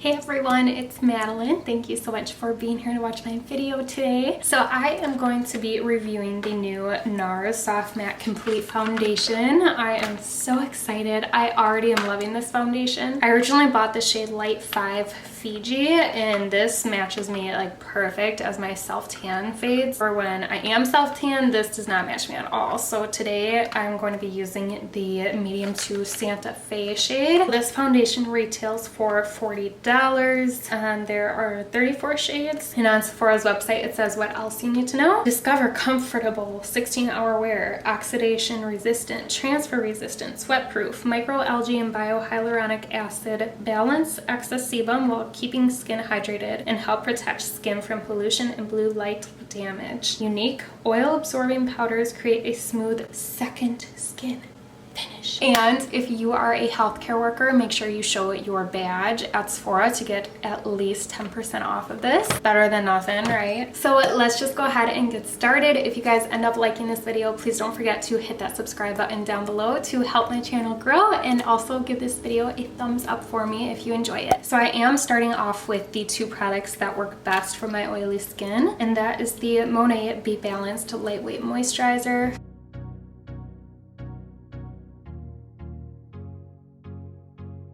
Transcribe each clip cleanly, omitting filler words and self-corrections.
Hey everyone, it's Madeline. Thank you so much for being here to watch my video today. So I am going to be reviewing the new Nars Soft Matte Complete Foundation. I am so excited. I already am loving this foundation. I originally bought the shade Light 5 Fiji, and this matches me like perfect as my self-tan fades. For when I am self-tan, this does not match me at all. So today I'm going to be using the medium to Santa Fe shade. This foundation retails for $40 and there are 34 shades. And on Sephora's website it says what else you need to know. Discover comfortable 16-hour wear, oxidation resistant, transfer resistant, sweat proof, microalgae and biohyaluronic acid, balance excess sebum while keeping skin hydrated and help protect skin from pollution and blue light damage. Unique oil absorbing powders create a smooth second skin finish. And if you are a healthcare worker, make sure you show your badge at Sephora to get at least 10% off of this. Better than nothing, right? So let's just go ahead and get started. If you guys end up liking this video, please don't forget to hit that subscribe button down below to help my channel grow, and also give this video a thumbs up for me if you enjoy it. So I am starting off with the two products that work best for my oily skin, and that is the Monat Be Balanced Lightweight Moisturizer.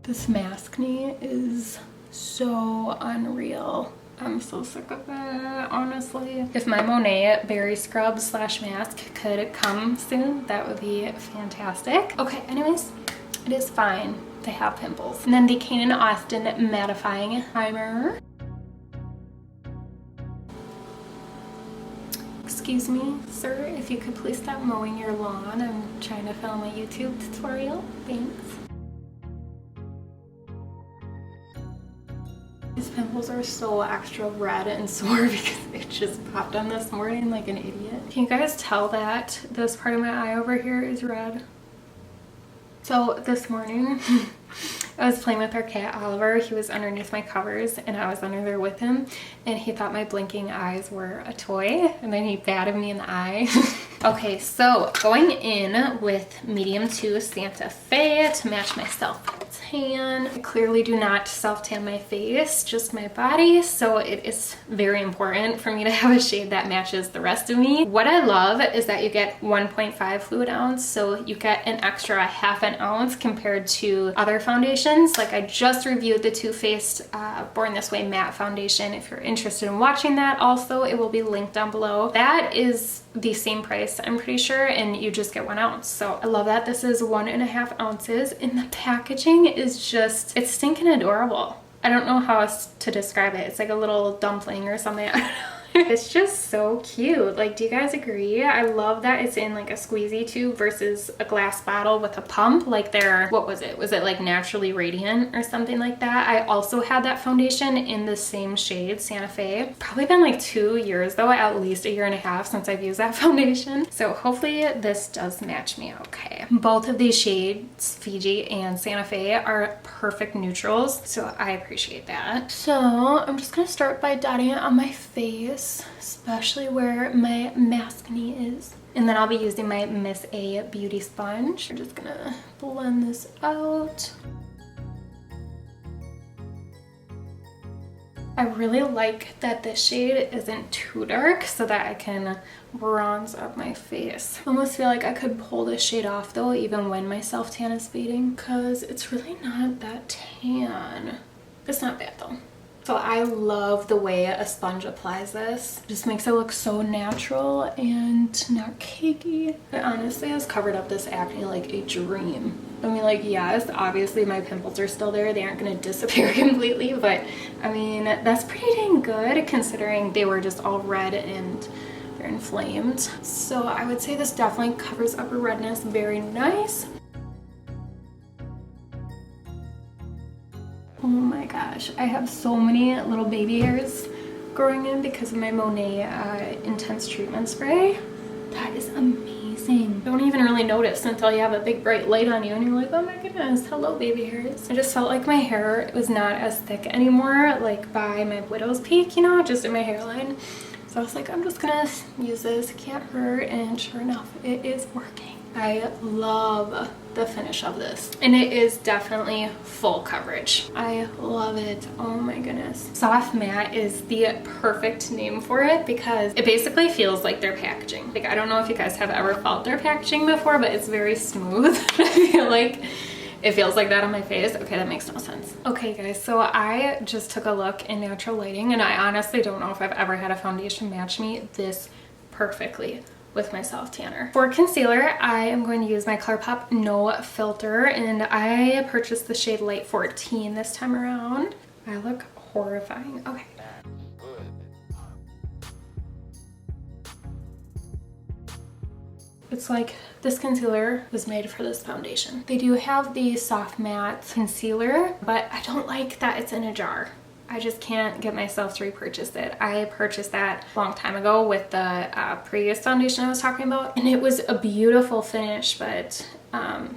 This maskne is so unreal. I'm so sick of it, honestly. If my Monat Berry Scrub / mask could come soon, that would be fantastic. Okay, anyways, it is fine. They have pimples. And then the Kane & Austin Mattifying Primer. Excuse me, sir, if you could please stop mowing your lawn. I'm trying to film a YouTube tutorial. Thanks. These pimples are so extra red and sore because it just popped on this morning like an idiot. Can you guys tell that this part of my eye over here is red? So this morning, I was playing with our cat Oliver. He was underneath my covers and I was under there with him, and he thought my blinking eyes were a toy, and then he batted me in the eye. Okay, so going in with medium to Santa Fe to match my self-tan. I clearly do not self-tan my face, just my body, so it is very important for me to have a shade that matches the rest of me. What I love is that you get 1.5 fluid ounce, so you get an extra ½ an ounce compared to other foundations. Like I just reviewed the Too Faced Born This Way Matte Foundation. If you're interested in watching that, also it will be linked down below. That is the same price, I'm pretty sure, and you just get 1 ounce. So I love that this is 1.5 ounces, and the packaging is just, it's stinking adorable. I don't know how else to describe it. It's like a little dumpling or something. I don't know. It's just so cute. Like, do you guys agree? I love that it's in like a squeezy tube versus a glass bottle with a pump. Like they're, what was it? Was it like Naturally Radiant or something like that? I also had that foundation in the same shade, Santa Fe. Probably been like 2 years though, at least 1.5 years since I've used that foundation. So hopefully this does match me okay. Both of these shades, Fiji and Santa Fe, are perfect neutrals, so I appreciate that. So I'm just gonna start by dotting it on my face, especially where my maskne is. And then I'll be using my Miss A beauty sponge. I'm just gonna blend this out. I really like that this shade isn't too dark so that I can bronze up my face. I almost feel like I could pull this shade off though, even when my self-tan is fading, because it's really not that tan. It's not bad though. So I love the way a sponge applies this. It just makes it look so natural and not cakey. It honestly has covered up this acne like a dream. I mean, like, yes, obviously my pimples are still there. They aren't gonna disappear completely, but I mean, that's pretty dang good considering they were just all red and they're inflamed. So I would say this definitely covers up a redness very nice. Oh my gosh, I have so many little baby hairs growing in because of my Monat Intense Treatment Spray. That is amazing. You don't even really notice until you have a big bright light on you and you're like, oh my goodness, hello baby hairs. I just felt like my hair was not as thick anymore, like by my widow's peak, you know, just in my hairline. So I was like, I'm just gonna use this, it can't hurt, and sure enough, it is working. I love the finish of this, and it is definitely full coverage. I love it. Oh my goodness. Soft matte is the perfect name for it because it basically feels like their packaging. Like, I don't know if you guys have ever felt their packaging before, but it's very smooth. I feel like it feels like that on my face. Okay, that makes no sense. Okay guys, so I just took a look in natural lighting, and I honestly don't know if I've ever had a foundation match me this perfectly with my self tanner. For concealer, I am going to use my Colourpop No Filter, and I purchased the shade Light 14 this time around. I look horrifying. Okay. It's like this concealer was made for this foundation. They do have the soft matte concealer, but I don't like that it's in a jar. I just can't get myself to repurchase it. I purchased that a long time ago with the previous foundation I was talking about, and it was a beautiful finish, but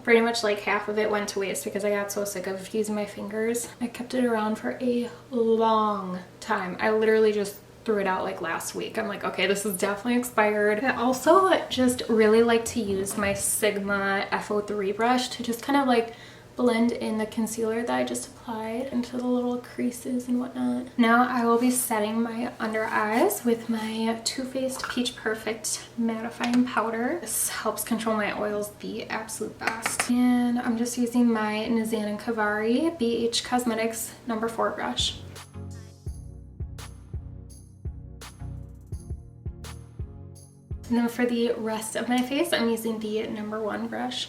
pretty much like half of it went to waste because I got so sick of using my fingers. I kept it around for a long time. I literally just threw it out like last week. I'm like, okay, this is definitely expired. I also just really like to use my Sigma F03 brush to just kind of like blend in the concealer that I just applied into the little creases and whatnot. Now I will be setting my under eyes with my Too Faced Peach Perfect mattifying powder. This helps control my oils the absolute best. And I'm just using my Nazanin Kavari BH Cosmetics No. 4 brush. And then for the rest of my face, I'm using the No. 1 brush.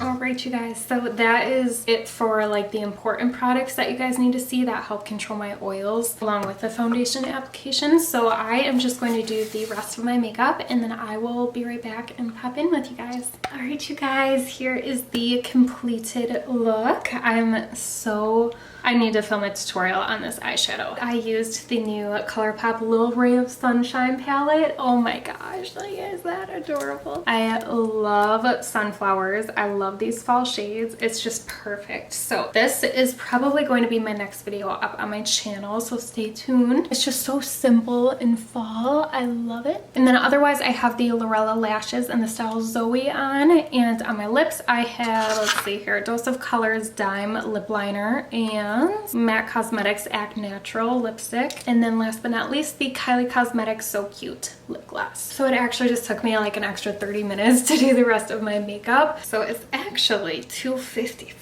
Alright you guys, so that is it for like the important products that you guys need to see that help control my oils along with the foundation application. So I am just going to do the rest of my makeup, and then I will be right back and pop in with you guys. Alright you guys, here is the completed look. I need to film a tutorial on this eyeshadow. I used the new Colourpop Little Ray of Sunshine palette. Oh my gosh, like, is that adorable? I love sunflowers. I love these fall shades. It's just perfect. So this is probably going to be my next video up on my channel, so stay tuned. It's just so simple in fall. I love it. And then otherwise I have the Lurella Lashes in the style Zoe on, and on my lips I have, let's see here, Dose of Colors Dime Lip Liner and MAC Cosmetics Act Natural lipstick, and then last but not least the Kylie Cosmetics So Cute lip gloss. So it actually just took me like an extra 30 minutes to do the rest of my makeup, so it's actually 2:55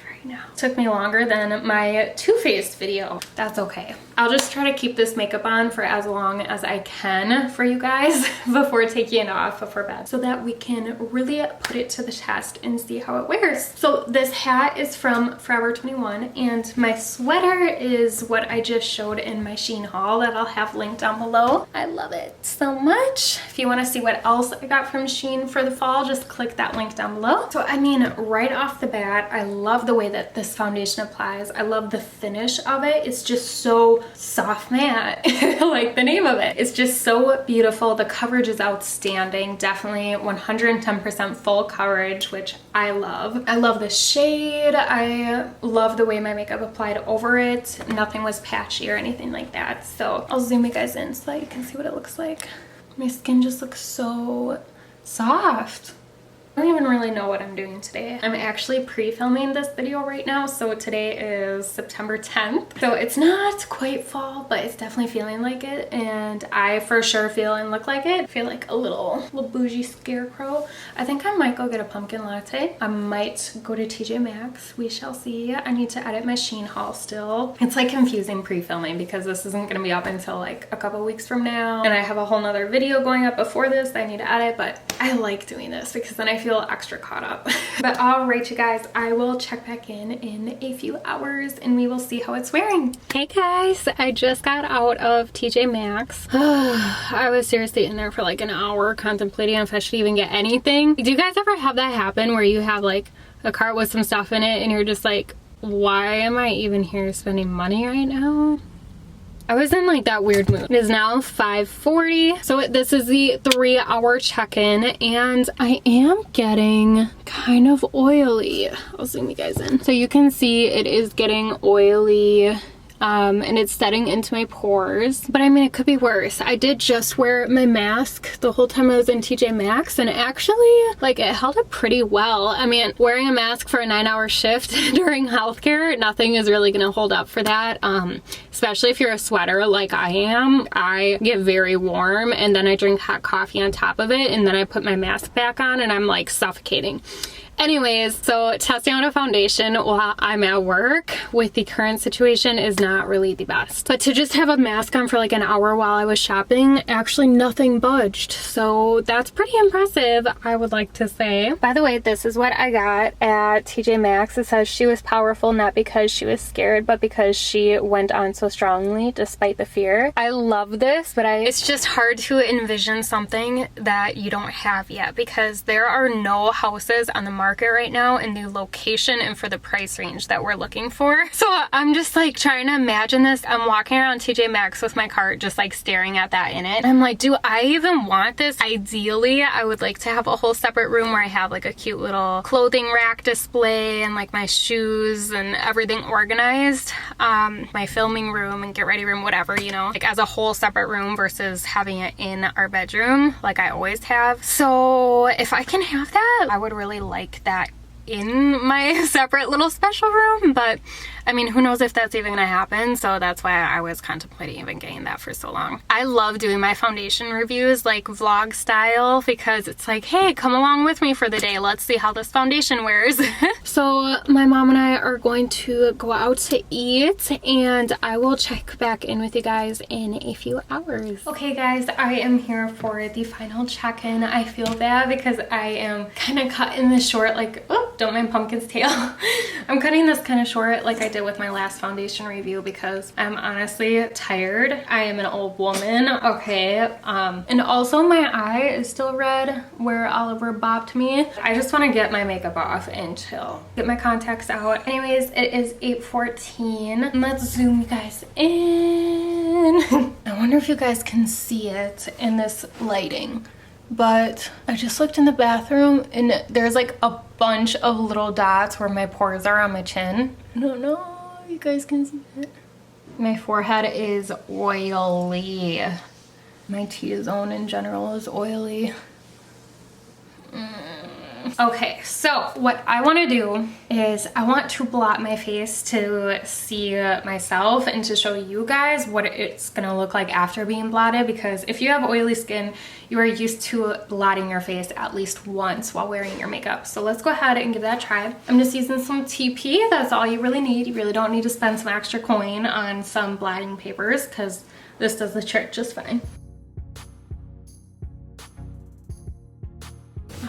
right now. It took me longer than my Too Faced video. That's okay. I'll just try to keep this makeup on for as long as I can for you guys before taking it off before bed, so that we can really put it to the test and see how it wears. So this hat is from Forever 21, and my sweater is what I just showed in my Shein haul that I'll have linked down below. I love it so much. If you want to see what else I got from Shein for the fall, just click that link down below. So I mean, right off the bat, I love the way that this foundation applies. I love the finish of it. It's just so soft matte, like the name of it. It's just so beautiful. The coverage is outstanding. Definitely 110% full coverage, which I love. I love the shade. I love the way my makeup applied over it. Nothing was patchy or anything like that. So I'll zoom you guys in so that you can see what it looks like. My skin just looks so soft. I don't even really know what I'm doing today. I'm actually pre-filming this video right now, so today is September 10th. So it's not quite fall, but it's definitely feeling like it, and I for sure feel and look like it. I feel like a little bougie scarecrow. I think I might go get a pumpkin latte. I might go to TJ Maxx. We shall see. I need to edit my Shein haul still. It's like confusing pre-filming because this isn't gonna be up until like a couple weeks from now, and I have a whole nother video going up before this that I need to edit, but I like doing this because then I feel extra caught up. But all right you guys, I will check back in a few hours and we will see how it's wearing. Hey guys, I just got out of TJ Maxx. I was seriously in there for like an hour contemplating if I should even get anything. Do you guys ever have that happen where you have like a cart with some stuff in it and you're just like, why am I even here spending money right now? I was in like that weird mood. It is now 5:40, so this is the 3-hour check-in, and I am getting kind of oily. I'll zoom you guys in. So you can see it is getting oily and it's setting into my pores. But I mean, it could be worse. I did just wear my mask the whole time I was in TJ Maxx, and actually, like, it held up pretty well. I mean, wearing a mask for a 9-hour shift during healthcare, nothing is really gonna hold up for that. Especially if you're a sweater like I am. I get very warm, and then I drink hot coffee on top of it, and then I put my mask back on, and I'm like suffocating. Anyways, so testing out a foundation while I'm at work with the current situation is not really the best. But to just have a mask on for like an hour while I was shopping, actually nothing budged. So that's pretty impressive, I would like to say. By the way, this is what I got at TJ Maxx. It says she was powerful not because she was scared, but because she went on so strongly despite the fear. I love this, but it's just hard to envision something that you don't have yet, because there are no houses on the market right now in the location and for the price range that we're looking for. So I'm just like trying to imagine this. I'm walking around TJ Maxx with my cart just like staring at that in it. I'm like, do I even want this? Ideally, I would like to have a whole separate room where I have like a cute little clothing rack display and like my shoes and everything organized. My filming room and get ready room, whatever, you know, like as a whole separate room versus having it in our bedroom like I always have. So if I can have that, I would really like that in my separate little special room, but I mean, who knows if that's even gonna happen, so that's why I was contemplating even getting that for so long. I love doing my foundation reviews like vlog style, because it's like, hey, come along with me for the day, let's see how this foundation wears. So my mom and I are going to go out to eat, and I will check back in with you guys in a few hours. Okay guys, I am here for the final check-in. I feel bad because I am kind of cutting this short, like, oh, don't mind Pumpkin's tail. I'm cutting this kind of short like I did with my last foundation review because I'm honestly tired. I am an old woman, okay? And also my eye is still red where Oliver bopped me. I just want to get my makeup off and chill. Get my contacts out. Anyways, it is 8:14. Let's zoom you guys in. I wonder if you guys can see it in this lighting, but I just looked in the bathroom and there's like a bunch of little dots where my pores are on my chin. I don't know if you guys can see it. My forehead is oily. My T-zone in general is oily. Okay, so what I want to do is I want to blot my face to see myself and to show you guys what it's gonna look like after being blotted, because if you have oily skin, you are used to blotting your face at least once while wearing your makeup. So let's go ahead and give that a try. I'm just using some TP. That's all you really need. You really don't need to spend some extra coin on some blotting papers because this does the trick just fine.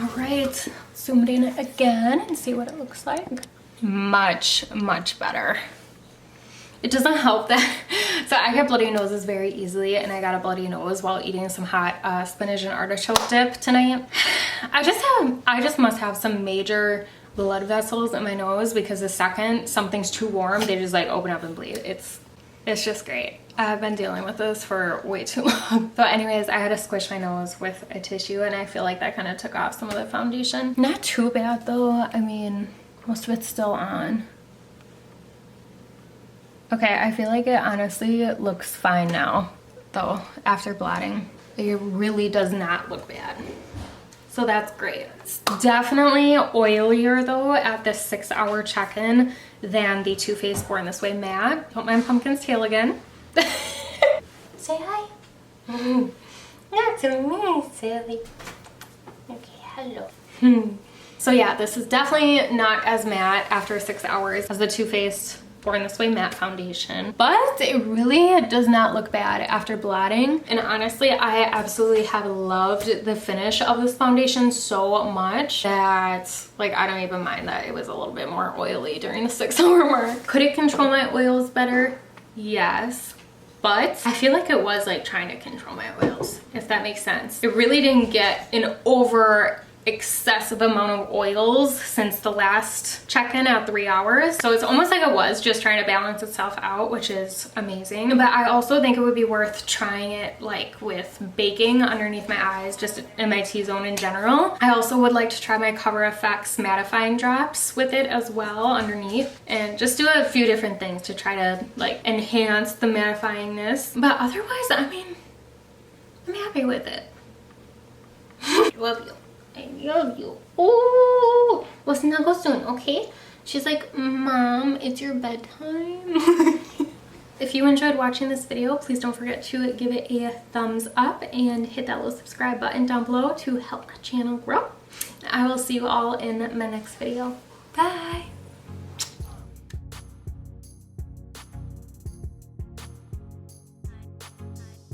All right, zoom it in again and see what it looks like. Much, much better. It doesn't help that, so I get bloody noses very easily, and I got a bloody nose while eating some hot spinach and artichoke dip tonight. I just must have some major blood vessels in my nose, because the second something's too warm, they just like open up and bleed. It's just great. I've been dealing with this for way too long. So anyways, I had to squish my nose with a tissue, and I feel like that kind of took off some of the foundation. Not too bad though. I mean, most of it's still on. Okay, I feel like it honestly looks fine now though after blotting. It really does not look bad. So that's great. It's definitely oilier though at this 6-hour check-in than the Too Faced Born This Way matte. Don't mind Pumpkin's tail again. Say hi. Not to me, silly. Okay, hello. So yeah, this is definitely not as matte after 6 hours as the Too Faced Born This Way matte foundation, but it really does not look bad after blotting. And honestly, I absolutely have loved the finish of this foundation so much that like I don't even mind that it was a little bit more oily during the 6-hour mark. Could it control my oils better? Yes, but I feel like it was like trying to control my oils, if that makes sense. It really didn't get an over excessive amount of oils since the last check-in at 3 hours. So it's almost like it was just trying to balance itself out, which is amazing. But I also think it would be worth trying it like with baking underneath my eyes, just in my T-zone in general. I also would like to try my Cover FX mattifying drops with it as well underneath, and just do a few different things to try to like enhance the mattifyingness. But otherwise, I mean, I'm happy with it. Love you. I love you. Oh, we'll snuggle soon, okay? She's like, Mom, it's your bedtime. If you enjoyed watching this video, please don't forget to give it a thumbs up and hit that little subscribe button down below to help my channel grow. I will see you all in my next video. Bye.